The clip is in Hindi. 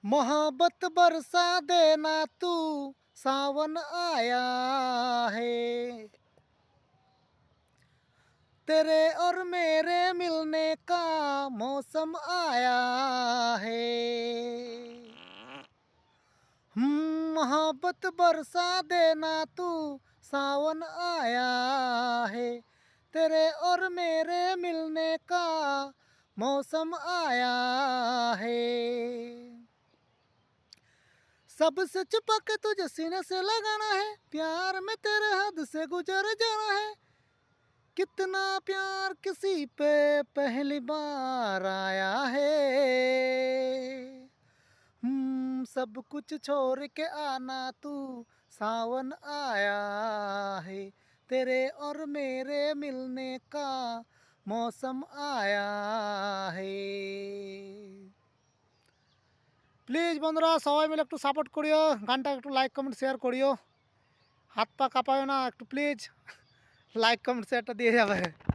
मोहब्बत बरसा देना तू, सावन आया है। तेरे और मेरे मिलने का मौसम आया है। मोहब्बत बरसा देना तू, सावन आया है। तेरे और मेरे मिलने का मौसम आया है। सबसे छुपा के तुझे सीने से लगाना है, प्यार में तेरे हद से गुजर जाना है। कितना प्यार किसी पे पहली बार आया है। सब कुछ छोड़ के आना तू, सावन आया है। तेरे और मेरे मिलने का मौसम आया है। প্লিজ বন্ধুরা সবাই মিলে একটু সাপোর্ট করিও, গানটা একটু লাইক কমেন্ট শেয়ার করিও। হাত পা কাঁপায় না, একটু প্লিজ লাইক কমেন্ট শেয়ারটা দিয়ে যাবে।